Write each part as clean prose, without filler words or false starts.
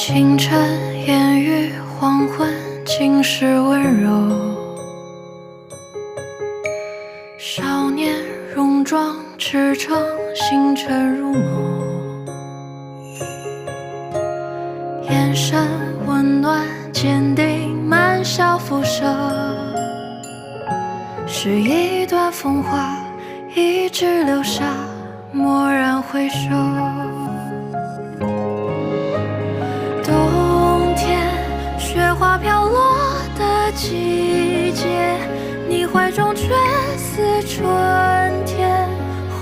清晨烟雨，黄昏尽是温柔。少年戎装驰骋，星辰如眸。眼神温暖坚定，满笑辐射。是一段风华，一直留下，蓦然回首。冬天，雪花飘落的季节，你怀中却似春天，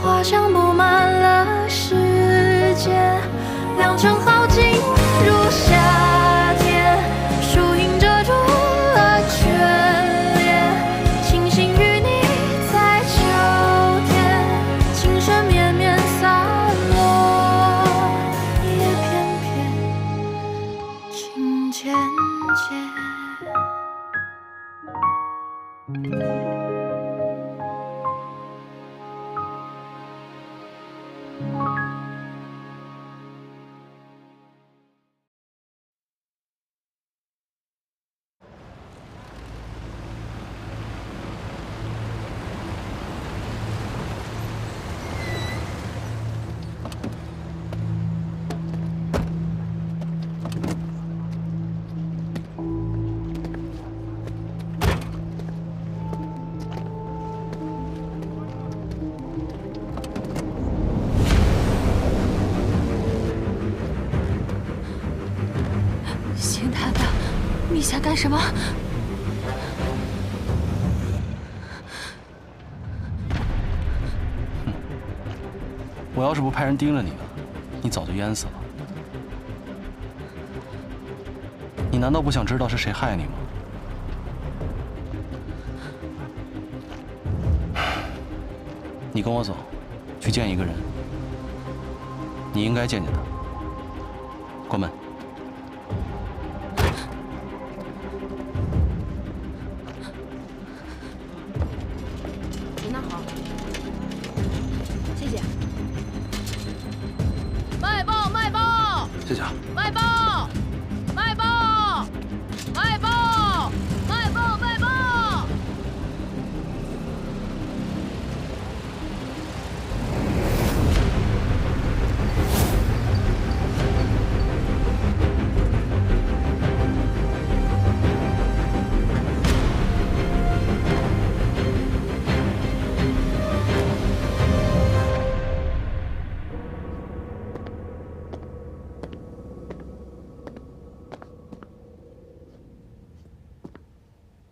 花香布满了世界。良辰好景如夏天，树影遮住了眷恋，庆幸与你在秋天，情深绵绵洒落，也偏偏情渐渐。姓谭的，你想干什么？我要是不派人盯着你呢，你早就淹死了。你难道不想知道是谁害你吗？你跟我走，去见一个人。你应该见见他。关门。您那好，谢谢。卖报，卖报！谢谢啊。卖报，卖报，卖报，卖报，卖报！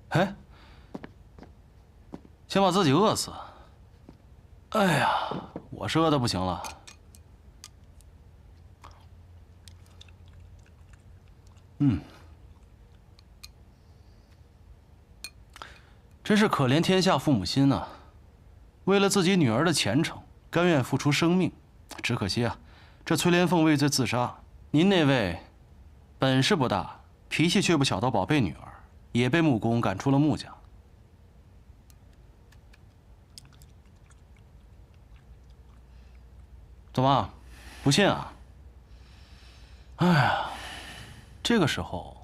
哎，先把自己饿死。哎呀，我是饿得不行了。真是可怜天下父母心呐！为了自己女儿的前程，甘愿付出生命。只可惜啊，这崔莲凤畏罪自杀。您那位本事不大，脾气却不小的宝贝女儿，也被穆公赶出了穆家。怎么，不信啊？哎呀，这个时候，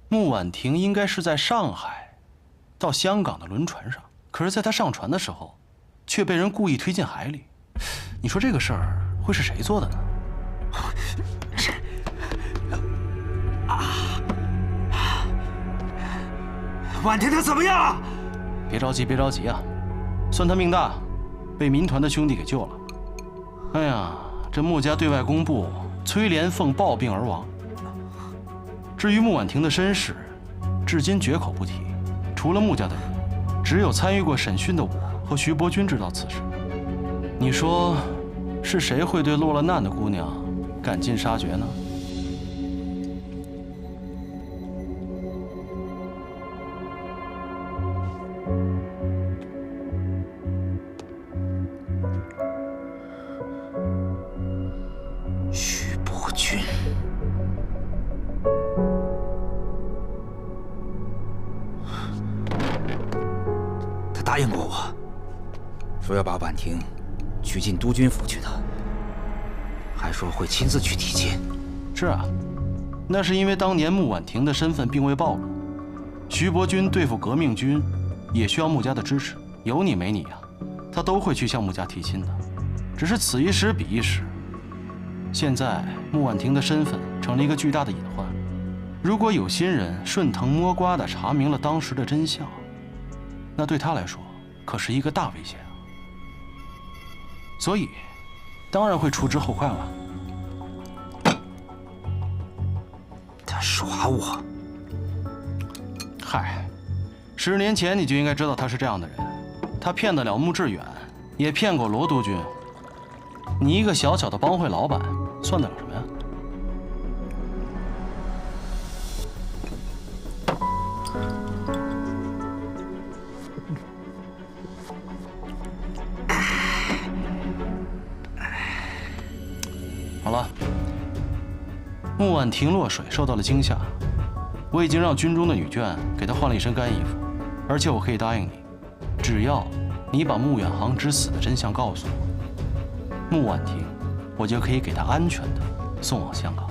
穆婉婷应该是在上海到香港的轮船上，可是在她上船的时候，却被人故意推进海里。你说这个事儿会是谁做的呢？婉婷她怎么样了？别着急，别着急啊！算他命大，被民团的兄弟给救了。哎呀，这穆家对外公布崔莲凤暴病而亡。至于穆婉婷的身世，至今绝口不提。除了穆家的人，只有参与过审讯的我和徐伯钧知道此事。你说，是谁会对落了难的姑娘赶尽杀绝呢？徐伯钧，他答应过我，说要把婉婷娶进督军府去的，还说会亲自去提亲。是啊，那是因为当年穆婉婷的身份并未暴露，徐伯钧对付革命军也需要穆家的支持，有你没你啊，他都会去向穆家提亲的。只是此一时彼一时，现在穆婉婷的身份成了一个巨大的隐患。如果有心人顺藤摸瓜地查明了当时的真相，那对他来说可是一个大危险啊！所以，当然会除之后快了。他耍我！嗨，10年前你就应该知道他是这样的人。他骗得了穆致远，也骗过罗督军。你一个小小的帮会老板，算得了什么呀？好了，穆婉婷落水受到了惊吓，我已经让军中的女眷给她换了一身干衣服，而且我可以答应你，只要你把穆远航之死的真相告诉我，穆婉婷，我就可以给她安全的送往香港。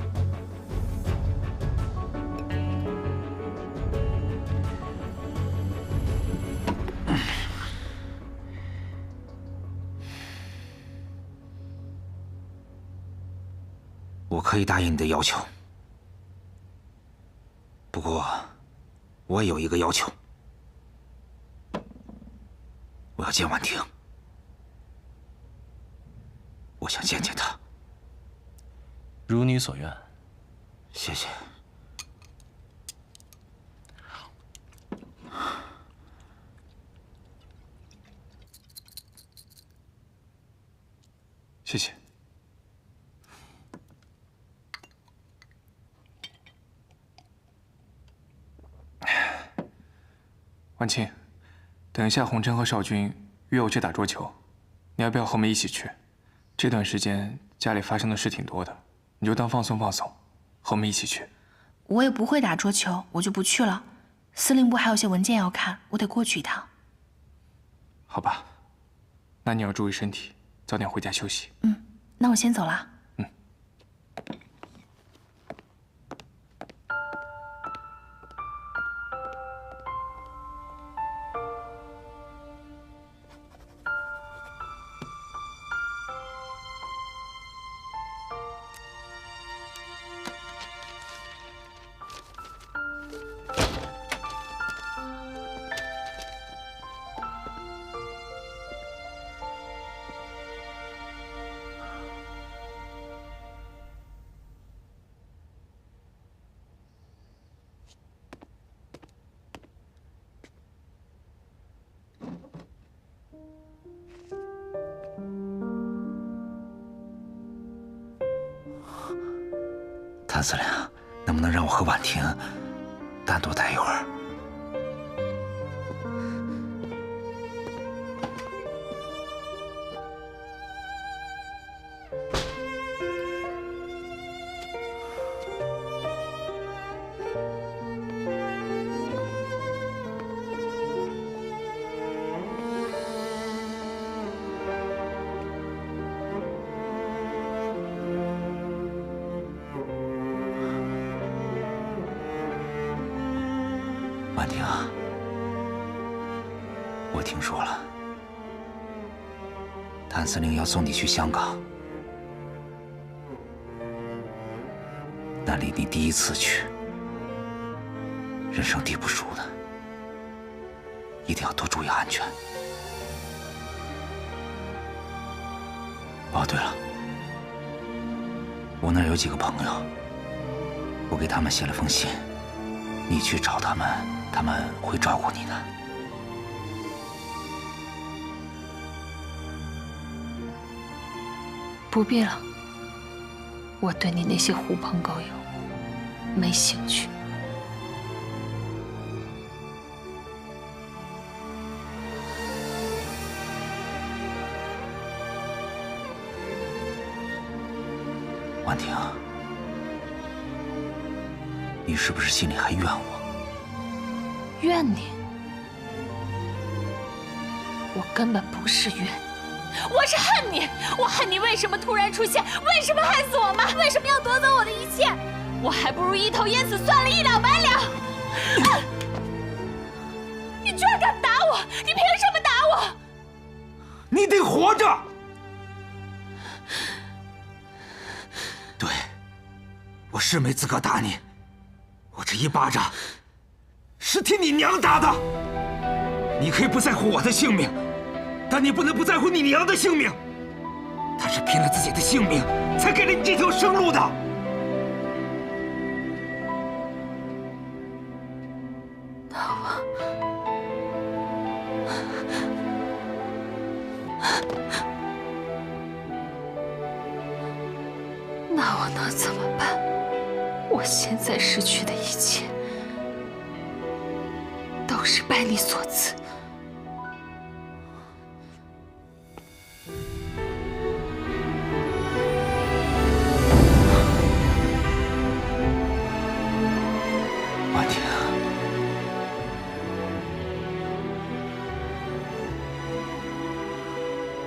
我可以答应你的要求，不过我也有一个要求，我要见婉婷，我想见见她。如你所愿。谢谢。谢谢。婉清，等一下洪琛和少军约我去打桌球，你要不要和我们一起去？这段时间家里发生的事挺多的，你就当放松放松，和我们一起去。我也不会打桌球，我就不去了。司令部还有些文件要看，我得过去一趟。好吧，那你要注意身体，早点回家休息。那我先走了。谭司令，能不能让我和婉婷单独待一会儿？婉婷啊，我听说了，谭司令要送你去香港，那离你第一次去，人生地不熟的，一定要多注意安全。哦，对了，我那儿有几个朋友，我给他们写了封信，你去找他们，他们会照顾你的。不必了，我对你那些狐朋狗友没兴趣。婉婷，你是不是心里还怨我？怨你？我根本不是怨你，我是恨你。我恨你为什么突然出现，为什么害死我妈，为什么要夺走我的一切？我还不如一头淹死算了，一了百了。你居然敢打我！你凭什么打我？你得活着。对，我是没资格打你，我这一巴掌是替你娘打的。你可以不在乎我的性命，但你不能不在乎你娘的性命。她是拼了自己的性命，才给了你这条生路的。那我能怎么办？我现在失去的一切，都是拜你所赐。婉婷，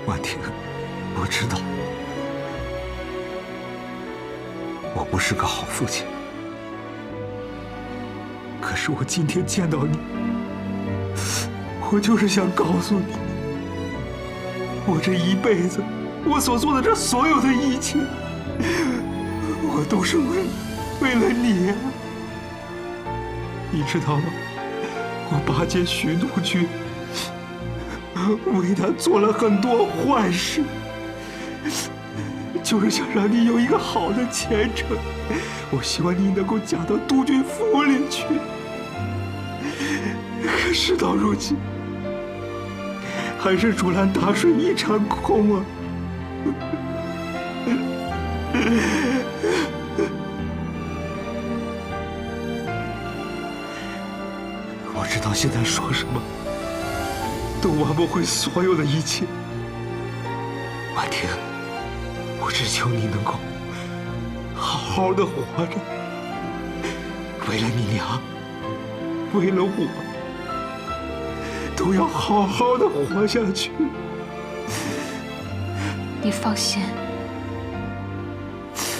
婉婷，我知道。我不是个好父亲，可是我今天见到你，我就是想告诉你，我这一辈子，我所做的这所有的一切，我都是为了你啊！你知道吗？我巴结徐怒君，为他做了很多坏事。就是想让你有一个好的前程，我希望你能够嫁到督军府里去。可事到如今，还是竹篮打水一场空啊！我知道现在说什么都挽不回所有的一切，婉婷。我只求你能够好好的活着，为了你娘，为了我，都要好好的活下去。你放心，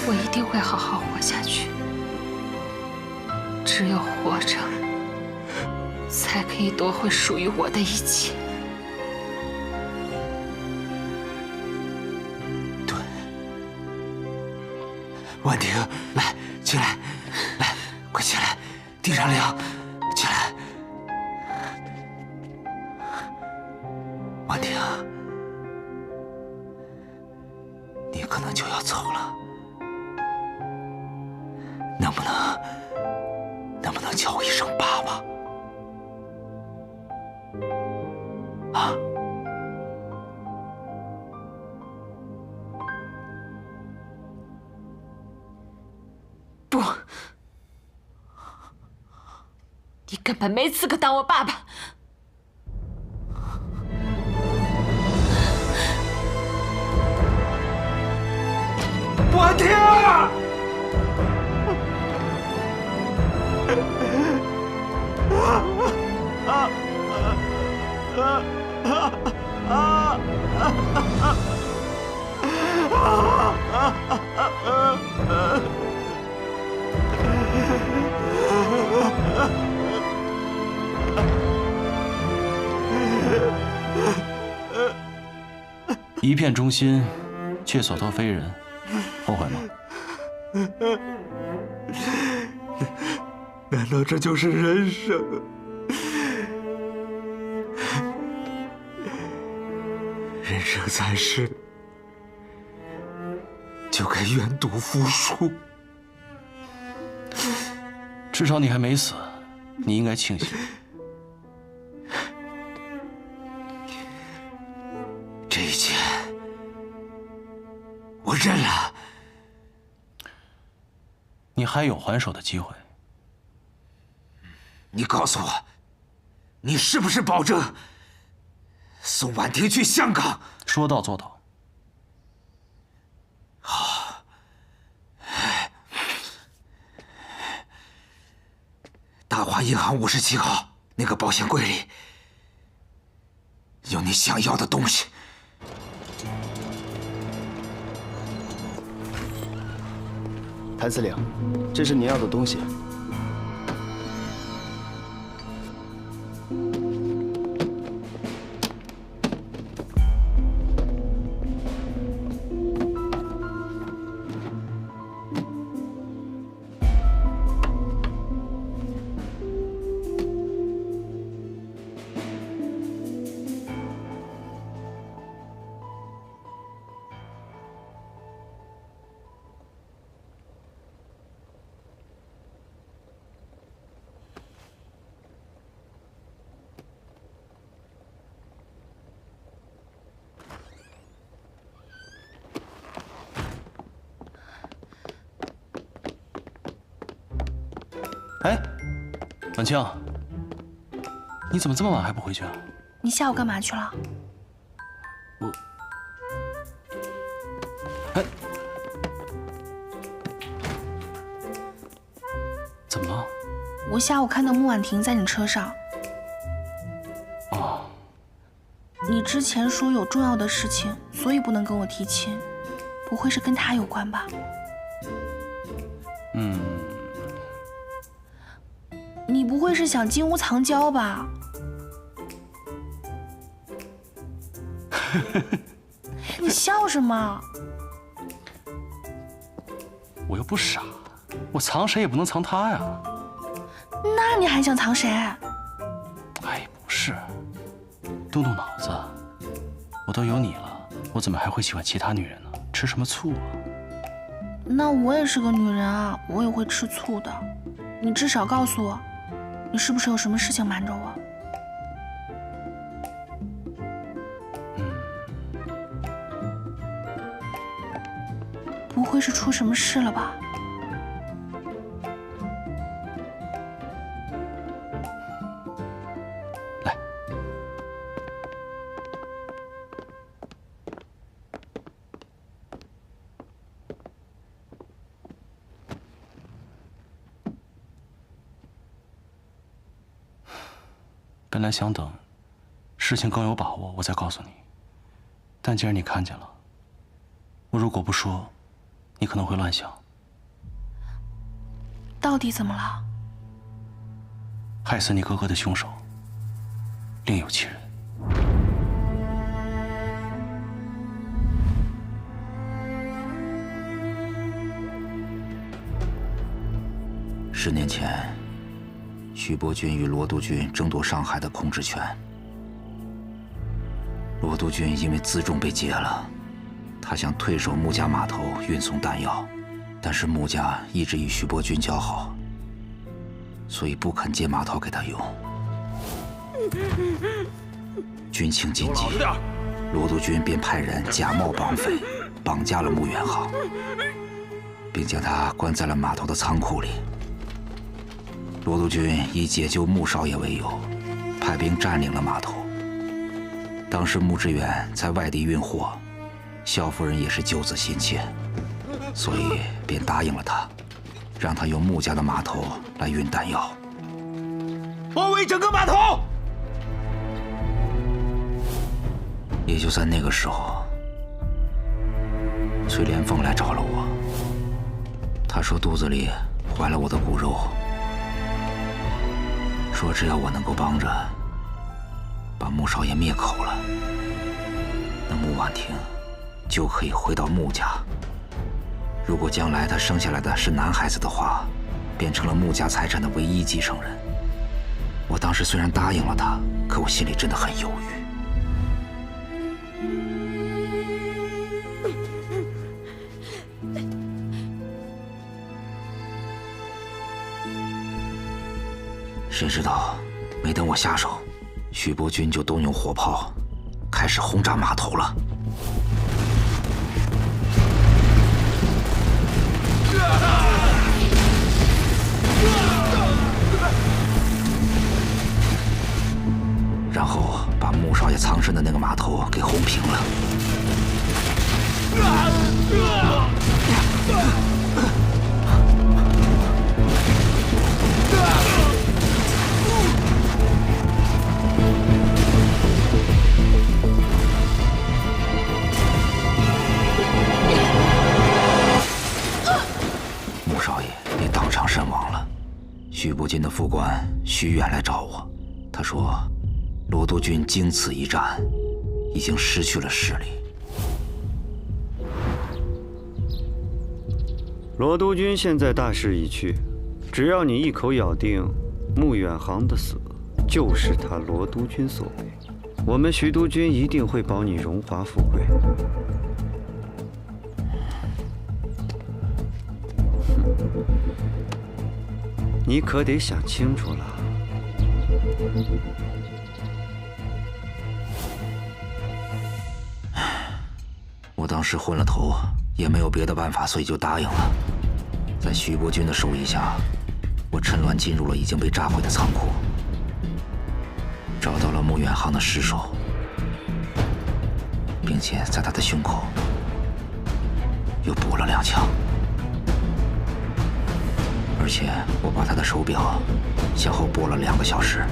我一定会好好活下去。只有活着，才可以夺回属于我的一切。婉婷，来，起来，来，快起来，地上凉，起来。婉婷，你可能就要走了，能不能叫我一声爸爸？啊？不，你根本没资格当我爸爸。婉婷！一片忠心，却所托非人，后悔吗？难道这就是人生？人生在世，就该愿赌服输。至少你还没死，你应该庆幸。这一切，我认了。你还有还手的机会。你告诉我，你是不是保证送婉婷去香港？说到做到。好。大华银行57号那个保险柜里有你想要的东西。谭司令，这是您要的东西。哎，婉清，你怎么这么晚还不回去啊？你下午干嘛去了？哎，怎么了？我下午看到穆婉婷在你车上。哦，你之前说有重要的事情，所以不能跟我提亲，不会是跟她有关吧？嗯。你不会是想金屋藏娇吧？你笑什么？我又不傻，我藏谁也不能藏他呀。那你还想藏谁？哎，不是，动动脑子，我都有你了，我怎么还会喜欢其他女人呢？吃什么醋啊？那我也是个女人啊，我也会吃醋的。你至少告诉我，你是不是有什么事情瞒着我？不会是出什么事了吧？来，本来想等事情更有把握，我再告诉你。但既然你看见了，我如果不说，你可能会乱想。到底怎么了？害死你哥哥的凶手另有其人。10年前，徐伯钧与罗督军争夺上海的控制权。罗督军因为辎重被劫了，他想退守穆家码头运送弹药，但是穆家一直与徐伯钧交好，所以不肯借码头给他用。军情紧急，罗督军便派人假冒绑匪，绑架了穆元航，并将他关在了码头的仓库里。罗督军以解救穆少爷为由，派兵占领了码头。当时穆志远在外地运货，萧夫人也是救子心切，所以便答应了他，让他用穆家的码头来运弹药。包围整个码头！也就在那个时候，崔连凤来找了我。他说肚子里怀了我的骨肉，说只要我能够帮着把穆少爷灭口了，那穆婉婷就可以回到穆家。如果将来他生下来的是男孩子的话，变成了穆家财产的唯一继承人。我当时虽然答应了他，可我心里真的很犹豫。谁知道，没等我下手，徐伯钧就动用火炮，开始轰炸码头了。然后把穆少爷藏身的那个码头给轰平了。穆也当场身亡了。徐伯钧的副官徐远来找我，他说，罗督军经此一战，已经失去了势力。罗督军现在大势已去，只要你一口咬定穆远航的死就是他罗督军所为，我们徐督军一定会保你荣华富贵。你可得想清楚了。我当时昏了头，也没有别的办法，所以就答应了。在徐伯钧的授意下，我趁乱进入了已经被炸毁的仓库，找到了穆远航的尸首，并且在他的胸口又补了2枪。而且我把他的手表向后拨了2个小时。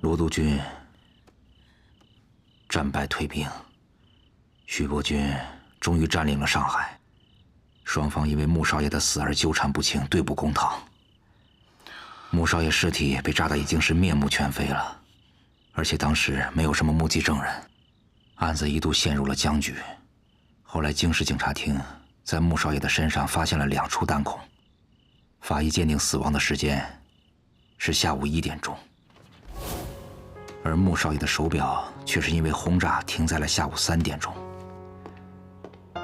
罗督军战败退兵，徐伯钧终于占领了上海，双方因为穆少爷的死而纠缠不清，对簿公堂。穆少爷尸体被炸得已经是面目全非了，而且当时没有什么目击证人，案子一度陷入了僵局。后来京市警察厅在穆少爷的身上发现了2处弹孔，法医鉴定死亡的时间是下午1点钟，而穆少爷的手表却是因为轰炸停在了下午3点钟。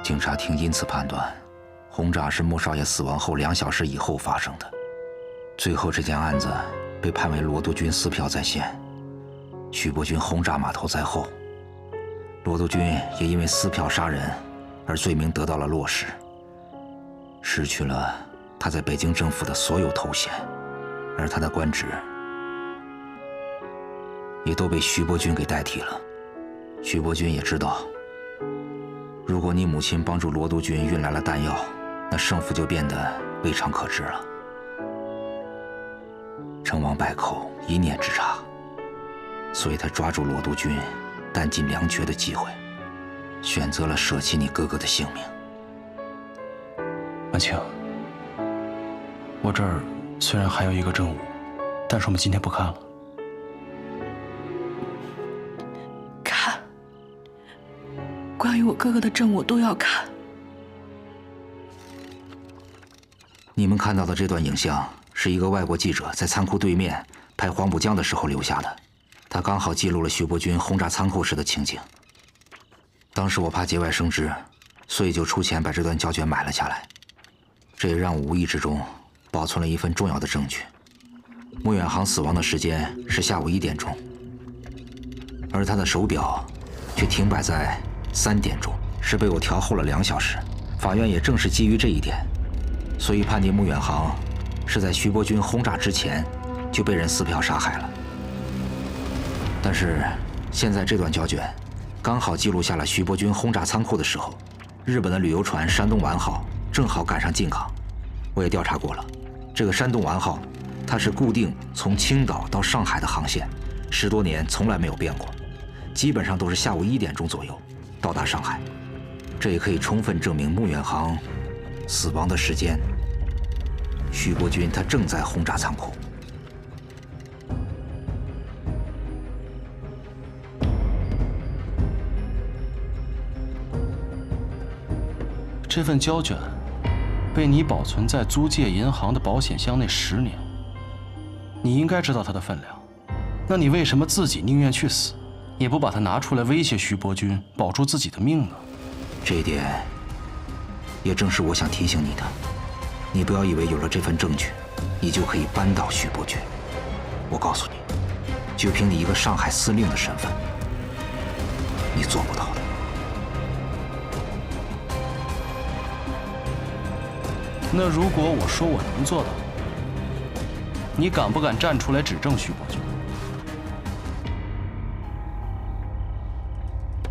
警察厅因此判断，轰炸是穆少爷死亡后2小时以后发生的。最后，这件案子被判为罗督军撕票在先，徐伯钧轰炸码头在后。罗督军也因为撕票杀人而罪名得到了落实，失去了他在北京政府的所有头衔，而他的官职也都被徐伯钧给代替了。徐伯钧也知道，如果你母亲帮助罗督军运来了弹药，那胜负就变得未尝可知了。成王败寇，一念之差，所以他抓住罗督军弹尽粮绝的机会，选择了舍弃你哥哥的性命。婉清，我这儿虽然还有一个证物，但是我们今天不看了。看，关于我哥哥的证物都要看。你们看到的这段影像是一个外国记者在仓库对面拍黄浦江的时候留下的，他刚好记录了徐伯钧轰炸仓库时的情景。当时我怕节外生枝，所以就出钱把这段胶卷买了下来，这也让我无意之中保存了一份重要的证据。穆远航死亡的时间是下午1点钟，而他的手表却停摆在3点钟，是被我调后了2小时。法院也正是基于这一点，所以判定穆远航是在徐伯钧轰炸之前就被人撕票杀害了。但是现在这段胶卷刚好记录下了徐伯钧轰炸仓库的时候，日本的旅游船山东丸号正好赶上进港。我也调查过了，这个山东丸号它是固定从青岛到上海的航线，10多年从来没有变过，基本上都是下午1点钟左右到达上海。这也可以充分证明穆远航死亡的时间，徐伯钧他正在轰炸仓库。这份胶卷被你保存在租界银行的保险箱内10年，你应该知道它的分量。那你为什么自己宁愿去死，也不把它拿出来威胁徐伯钧，保住自己的命呢？这一点也正是我想提醒你的。你不要以为有了这份证据，你就可以扳倒徐伯钧。我告诉你，就凭你一个上海司令的身份，你做不到的。那如果我说我能做到，你敢不敢站出来指证徐伯钧？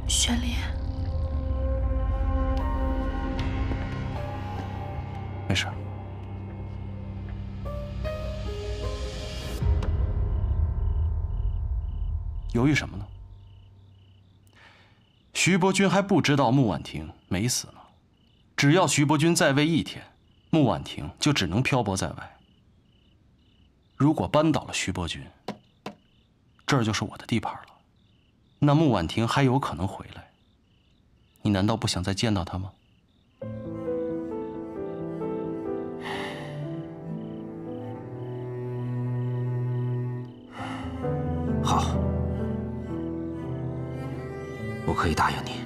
玄林，没事。犹豫什么呢？徐伯钧还不知道穆婉婷没死呢。只要徐伯钧在位1天，穆婉婷就只能漂泊在外。如果扳倒了徐伯钧，这儿就是我的地盘了，那穆婉婷还有可能回来。你难道不想再见到她吗？好，我可以答应你。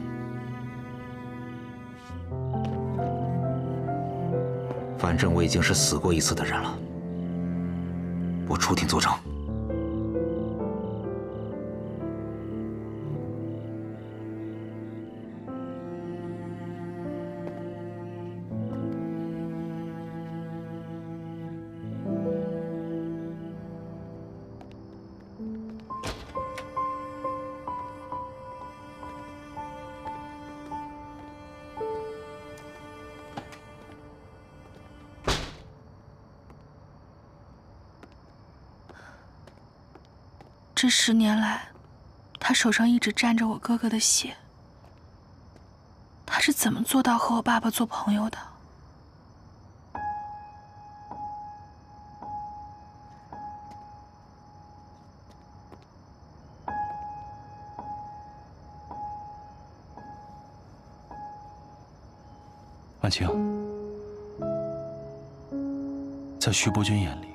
反正我已经是死过1次的人了，我出庭作证。这10年来，他手上一直沾着我哥哥的血。他是怎么做到和我爸爸做朋友的？婉清，在徐伯钧眼里，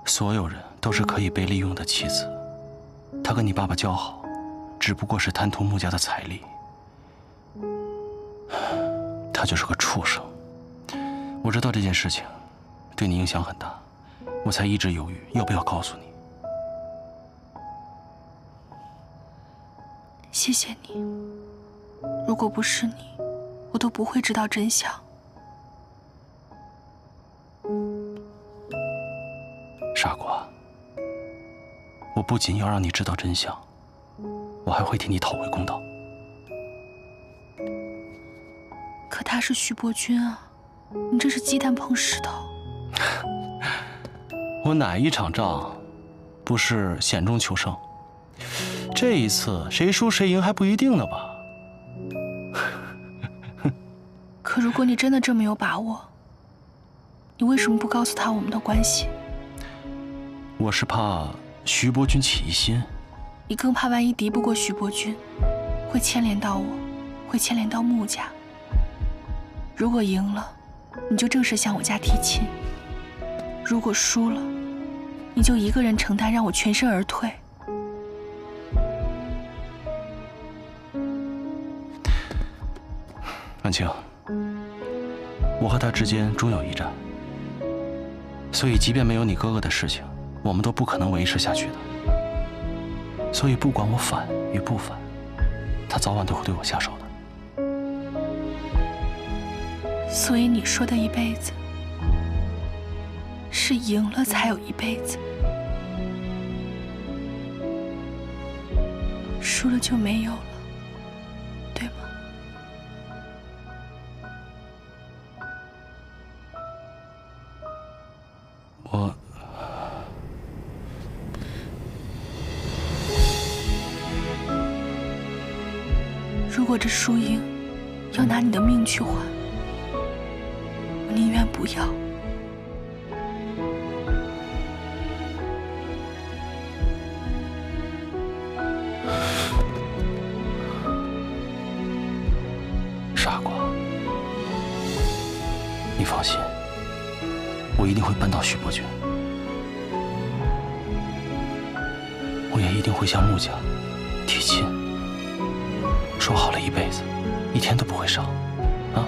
所有人都是可以被利用的棋子。他跟你爸爸交好，只不过是贪图穆家的财力。他就是个畜生。我知道这件事情对你影响很大，我才一直犹豫要不要告诉你。谢谢你。如果不是你，我都不会知道真相。傻瓜，我不仅要让你知道真相，我还会替你讨回公道。可他是徐伯钧啊，你这是鸡蛋碰石头。我哪一场仗不是险中求胜？这一次谁输谁赢还不一定呢吧？可如果你真的这么有把握，你为什么不告诉他我们的关系？我是怕徐伯钧起疑心。你更怕万一敌不过徐伯钧，会牵连到我，会牵连到穆家。如果赢了，你就正式向我家提亲；如果输了，你就一个人承担，让我全身而退。婉清，我和他之间终有一战，所以即便没有你哥哥的事情，我们都不可能维持下去的。所以不管我反与不反，他早晚都会对我下手的。所以你说的一辈子，是赢了才有一辈子，输了就没有了，对吗？如果这输赢要拿你的命去换，我宁愿不要。傻瓜，你放心，我一定会扳倒徐伯钧，我也一定会向穆家提亲。说好了一辈子，一天都不会少，啊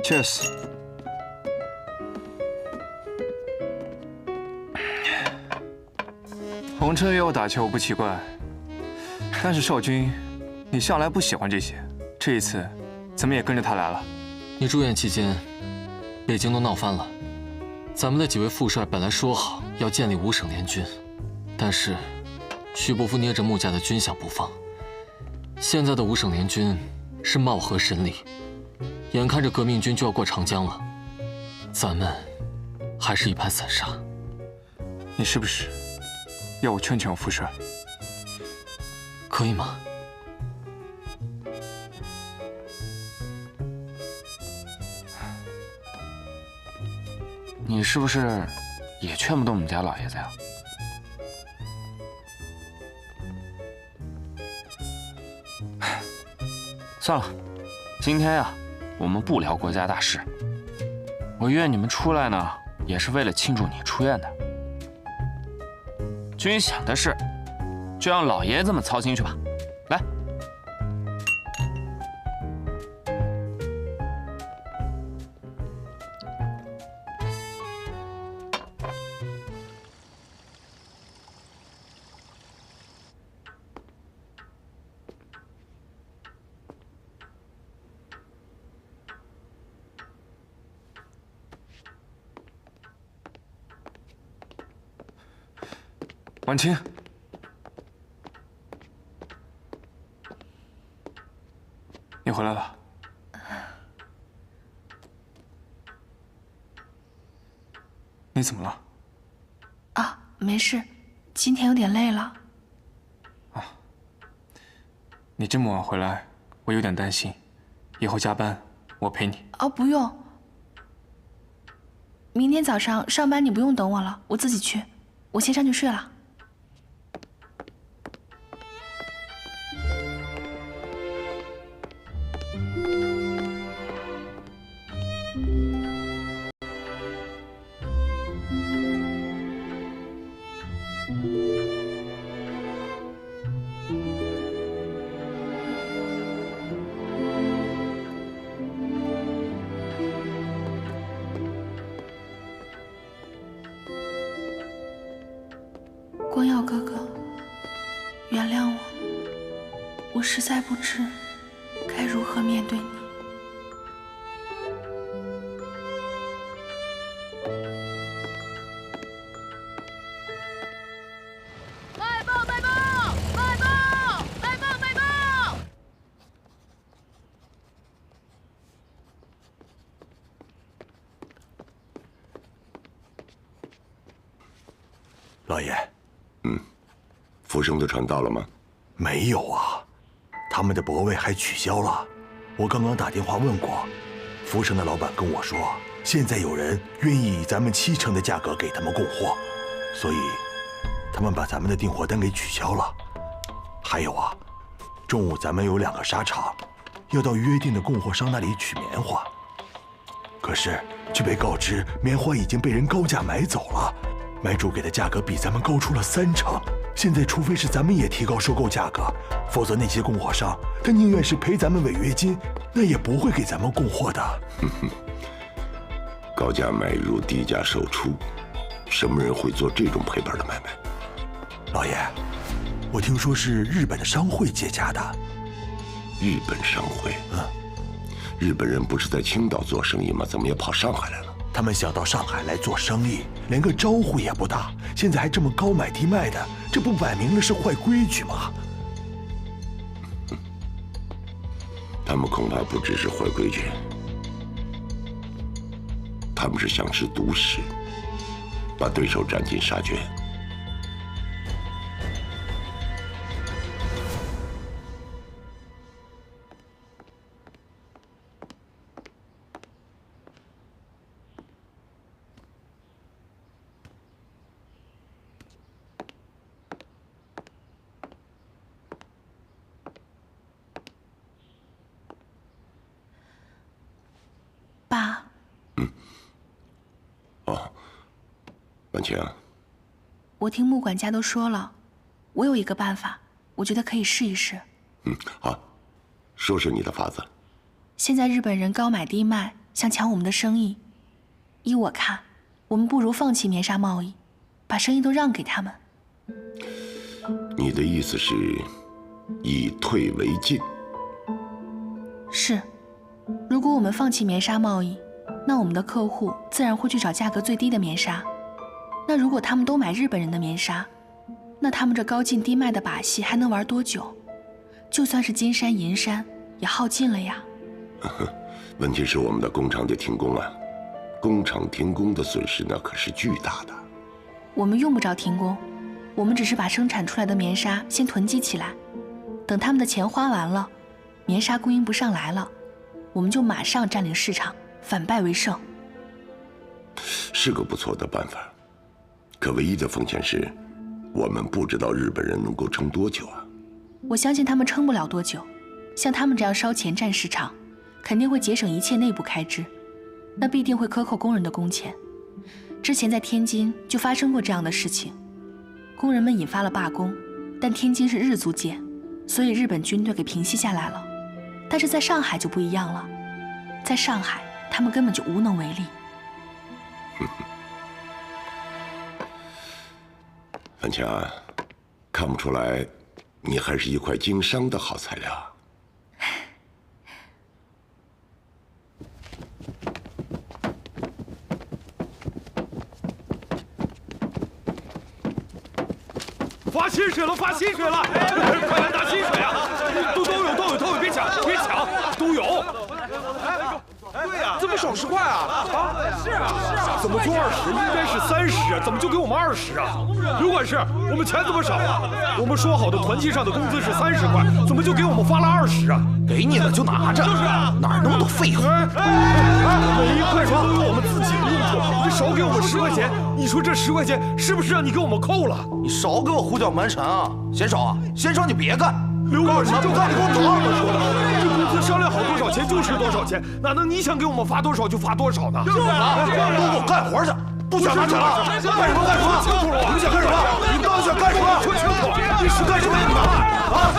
！Cheers。洪琛约我打球不奇怪，但是少君，你向来不喜欢这些，这一次怎么也跟着他来了？你住院期间，北京都闹翻了，咱们的几位副帅本来说好要建立5省联军，但是徐伯父捏着穆家的军饷不放。现在的5省联军是貌合神离，眼看着革命军就要过长江了，咱们还是一盘散沙。你是不是要我劝劝我副帅？可以吗？你是不是也劝不动我们家老爷子呀？算了，今天呀，我们不聊国家大事。我约你们出来呢，也是为了庆祝你出院的。军饷的事，就让老爷子们操心去吧。来。婉清，你回来了。你怎么了？啊，没事，今天有点累了。啊，你这么晚回来，我有点担心。以后加班我陪你。哦，不用。明天早上上班你不用等我了，我自己去。我先上去睡了。光耀哥哥，原谅我，我实在不知该如何面对你。卖报！卖报！卖报！卖报！卖报！老爷。福生的船到了吗？没有啊，他们的泊位还取消了。我刚刚打电话问过，福生的老板跟我说，现在有人愿意以咱们7成的价格给他们供货，所以他们把咱们的订货单给取消了。还有啊，中午咱们有2个纱厂要到约定的供货商那里取棉花，可是却被告知棉花已经被人高价买走了，买主给的价格比咱们高出了3成。现在，除非是咱们也提高收购价格，否则那些供货商他宁愿是赔咱们违约金，那也不会给咱们供货的。高价买入，低价售出，什么人会做这种赔本的买卖？老爷，我听说是日本的商会接洽的。日本商会？日本人不是在青岛做生意吗？怎么也跑上海来了？他们想到上海来做生意，连个招呼也不打，现在还这么高买低卖的，这不摆明了是坏规矩吗？他们恐怕不只是坏规矩，他们是想吃独食，把对手斩尽杀绝。爸。婉清，我听穆管家都说了，我有一个办法，我觉得可以试一试。好，说说你的法子。现在日本人高买低卖，想抢我们的生意。依我看，我们不如放弃棉纱贸易，把生意都让给他们。你的意思是以退为进？是，如果我们放弃棉纱贸易，那我们的客户自然会去找价格最低的棉纱。那如果他们都买日本人的棉纱，那他们这高进低卖的把戏还能玩多久？就算是金山银山，也耗尽了呀。问题是我们的工厂得停工啊，工厂停工的损失那可是巨大的。我们用不着停工，我们只是把生产出来的棉纱先囤积起来，等他们的钱花完了，棉纱供应不上来了，我们就马上占领市场，反败为胜。是个不错的办法，可唯一的风险是，我们不知道日本人能够撑多久啊。我相信他们撑不了多久，像他们这样烧钱占市场，肯定会节省一切内部开支，那必定会克扣工人的工钱。之前在天津就发生过这样的事情，工人们引发了罢工，但天津是日租界，所以日本军队给平息下来了。但是在上海就不一样了，在上海他们根本就无能为力。范强，看不出来，你还是一块经商的好材料。发薪水了，发薪水了！快来拿薪水啊！都有，别抢，都有。对呀，怎么少10块啊？是啊，怎么就20？应该是30啊，怎么就给我们20啊？刘管事，我们钱怎么少啊？我们说好的团契上的工资是30块，怎么就给我们发了20啊？给你了就拿着，就是哪那么多废话？每一块钱都有我们自己的用处，你少给我们10块钱，你说这10块钱是不是让你给我们扣了？你少给我胡搅蛮缠啊！嫌少啊？嫌少你别干！刘管事就干，你给我找我说的，这工资商量好多少钱就是多少钱，哪能你想给我们发多少就发多少呢？就是啊，都给我干活去，不想拿钱了，干什么？你们想干什么？你们到底想干什么？说清楚，你是干什么的？啊！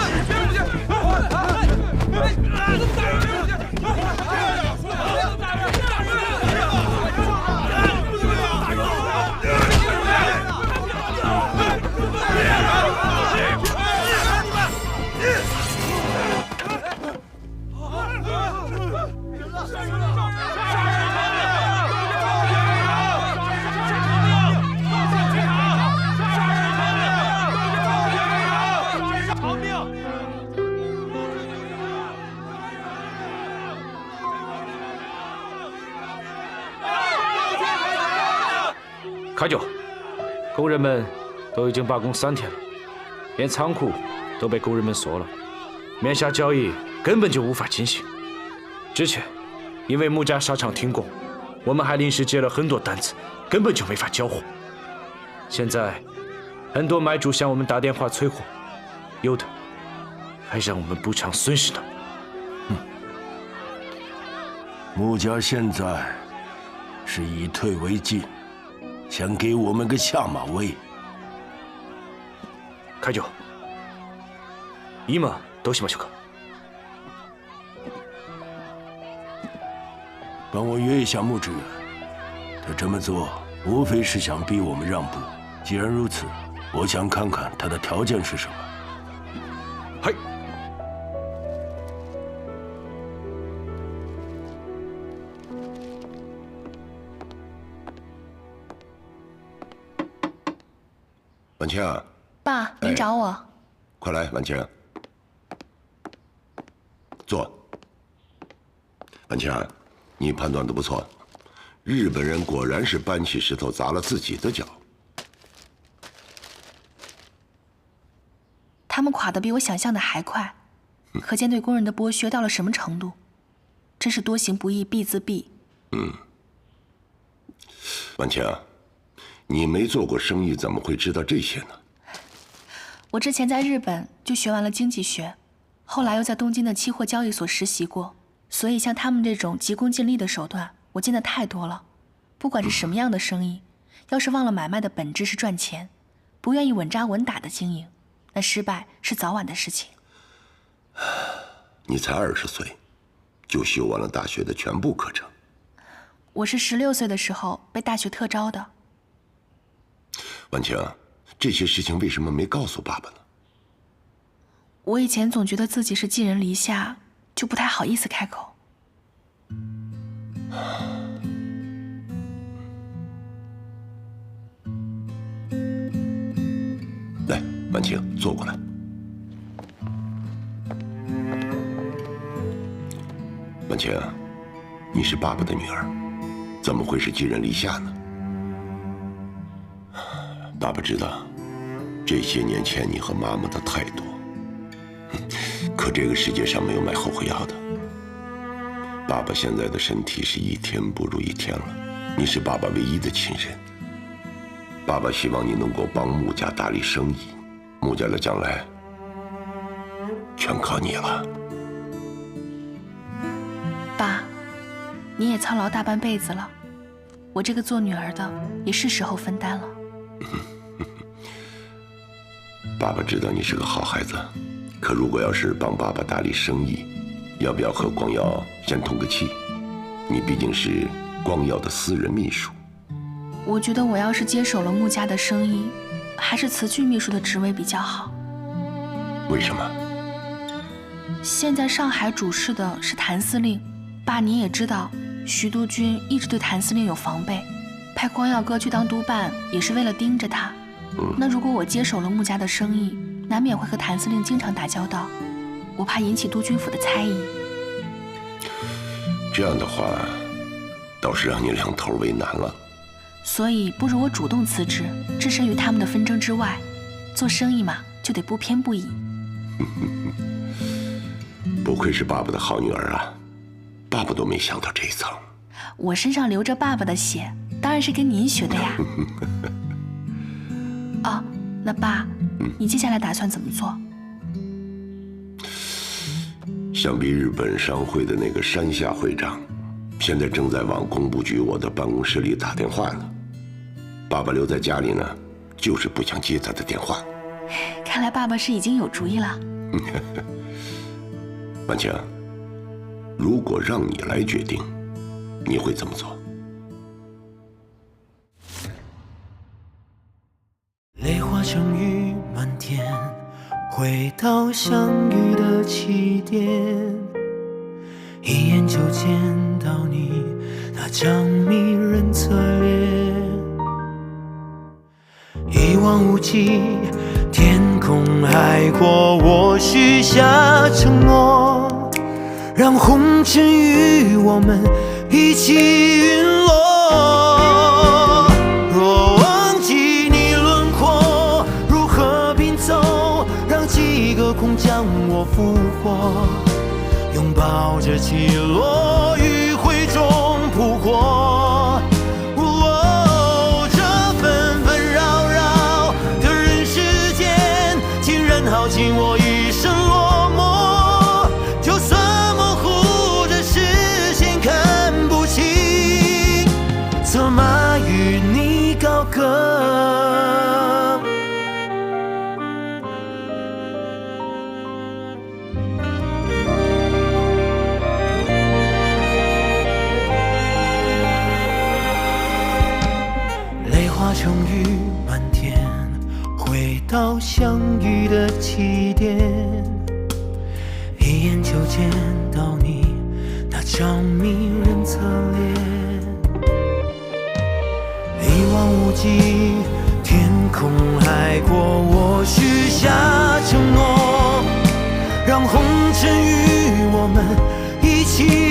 开酒！工人们都已经罢工3天了，连仓库都被工人们锁了，棉纱交易根本就无法进行。之前因为木家纱厂停工，我们还临时接了很多单子，根本就没法交货。现在很多买主向我们打电话催货，有的还让我们补偿损失呢。木家现在是以退为进，想给我们个下马威。会長、今どうしましょうか？帮我约一下穆志远，他这么做无非是想逼我们让步。既然如此，我想看看他的条件是什么。はい。婉清，爸，您找我。快来，婉清，坐。婉清，你判断的不错，日本人果然是搬起石头砸了自己的脚。他们垮得比我想象的还快，可见对工人的剥削到了什么程度。真是多行不义必自毙。婉清，你没做过生意，怎么会知道这些呢？我之前在日本就学完了经济学，后来又在东京的期货交易所实习过，所以像他们这种急功近利的手段，我见得太多了。不管是什么样的生意，要是忘了买卖的本质是赚钱，不愿意稳扎稳打的经营，那失败是早晚的事情。你才20岁，就修完了大学的全部课程。我是16岁的时候被大学特招的。婉清，这些事情为什么没告诉爸爸呢？我以前总觉得自己是寄人篱下，就不太好意思开口。婉清，坐过来。婉清，你是爸爸的女儿，怎么会是寄人篱下呢？爸爸知道，这些年欠你和妈妈的太多，可这个世界上没有买后悔药的。爸爸现在的身体是一天不如一天了，你是爸爸唯一的亲人。爸爸希望你能够帮穆家打理生意，穆家的将来全靠你了。爸，你也操劳大半辈子了，我这个做女儿的也是时候分担了。爸爸知道你是个好孩子，可如果要是帮爸爸打理生意，要不要和光耀先通个气？你毕竟是光耀的私人秘书。我觉得我要是接手了穆家的生意，还是辞去秘书的职位比较好。为什么？现在上海主事的是谭司令，爸你也知道，徐督军一直对谭司令有防备，派光耀哥去当督办也是为了盯着他。那如果我接手了穆家的生意，难免会和谭司令经常打交道，我怕引起督军府的猜疑。这样的话，倒是让你两头为难了。所以不如我主动辞职，置身于他们的纷争之外。做生意嘛，就得不偏不倚。不愧是爸爸的好女儿啊，爸爸都没想到这一层。我身上流着爸爸的血，当然是跟您学的呀。哦，那爸，你接下来打算怎么做？想必日本商会的那个山下会长，现在正在往工部局我的办公室里打电话呢。爸爸留在家里呢，就是不想接他的电话。看来爸爸是已经有主意了。婉清，如果让你来决定，你会怎么做？泪化成雨满天，回到相遇的起点，一眼就见到你那张迷人侧脸，一望无际，天空海阔，我许下承诺，让红尘与我们一起陨落。若忘记你轮廓，如何拼凑，让几个空将我俘获，拥抱着起落，余晖中扑火。这纷纷扰扰的人世间，竟然耗尽我一生落寞。就算模糊着视线看不清，策马与你高歌。泪化成雨满天，回到相遇的起点，一眼就见到你那张迷人侧脸，一望无际，天空海阔，我许下承诺，让红尘与我们一起